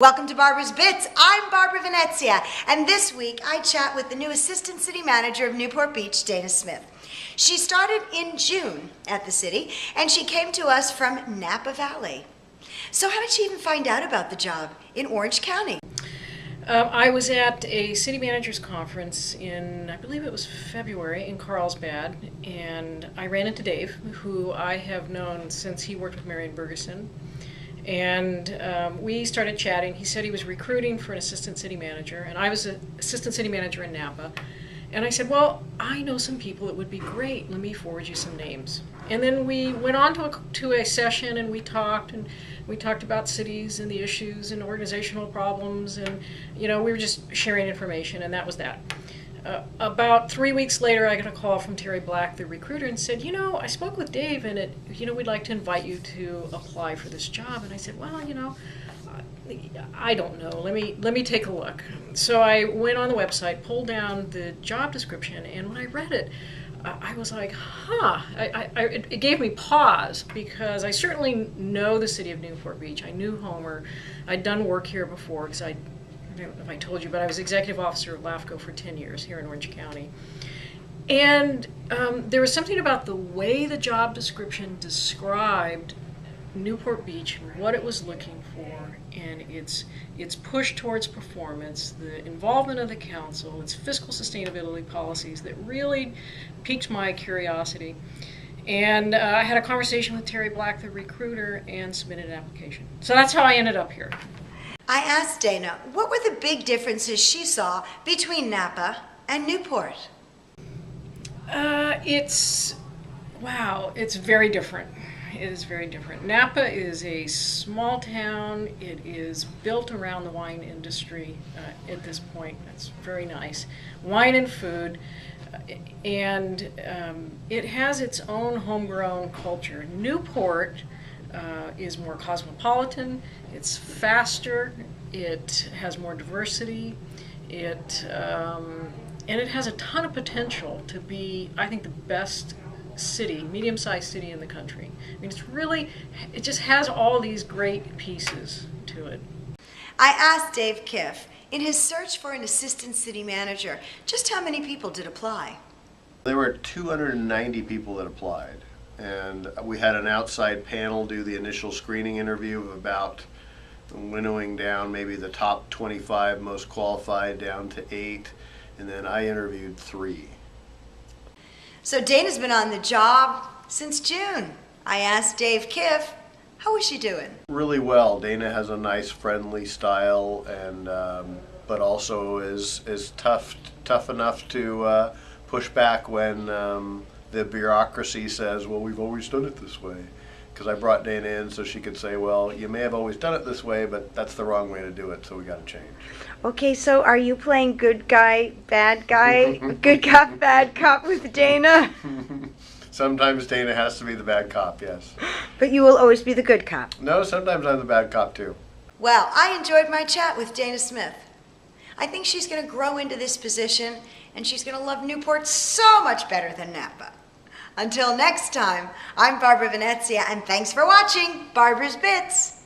Welcome to Barbara's Bits. I'm Barbara Venezia, and this week I chat with the new Assistant City Manager of Newport Beach, Dana Smith. She started in June at the city, and she came to us from Napa Valley. So how did she even find out about the job in Orange County? I was at a city managers conference in, I believe it was February, in Carlsbad, and I ran into Dave, who I have known since he worked with Marion Bergeson. And we started chatting. He said he was recruiting for an assistant city manager, and I was an assistant city manager in Napa. And I said, well, I know some people that would be great. Let me forward you some names. And then we went on to a session, and we talked about cities and the issues and organizational problems, and we were just sharing information, and that was that. About 3 weeks later, I got a call from Terry Black, the recruiter, and said, I spoke with Dave, and we'd like to invite you to apply for this job. And I said, well, I don't know. Let me take a look. So I went on the website, pulled down the job description, and when I read it, I was like, it gave me pause, because I certainly know the city of Newport Beach. I knew Homer. I'd done work here before, because I don't know if I told you, but I was executive officer of LAFCO for 10 years here in Orange County. And there was something about the way the job description described Newport Beach, what it was looking for, and its push towards performance, the involvement of the council, its fiscal sustainability policies that really piqued my curiosity. And I had a conversation with Terry Black, the recruiter, and submitted an application. So that's how I ended up here. I asked Dana what were the big differences she saw between Napa and Newport. It's very different. It is very different. Napa is a small town. It is built around the wine industry at this point. It's very nice. Wine and food. And it has its own homegrown culture. Newport is more cosmopolitan, it's faster, it has more diversity, and it has a ton of potential to be, I think, the best city, medium-sized city in the country. I mean, it just has all these great pieces to it. I asked Dave Kiff, in his search for an assistant city manager, just how many people did apply? There were 290 people that applied, and we had an outside panel do the initial screening interview of about winnowing down maybe the top 25 most qualified down to 8, and then I interviewed 3. So Dana's been on the job since June. I asked Dave Kiff, how is she doing? Really well. Dana has a nice, friendly style, and but also is tough enough to push back when the bureaucracy says, well, we've always done it this way. Because I brought Dana in so she could say, well, you may have always done it this way, but that's the wrong way to do it, so we got to change. Okay, so are you playing good guy, bad guy, good cop, bad cop with Dana? Sometimes Dana has to be the bad cop, yes. But you will always be the good cop. No, sometimes I'm the bad cop too. Well, I enjoyed my chat with Dana Smith. I think she's going to grow into this position, and she's going to love Newport so much better than Napa. Until next time, I'm Barbara Venezia, and thanks for watching Barbara's Bits.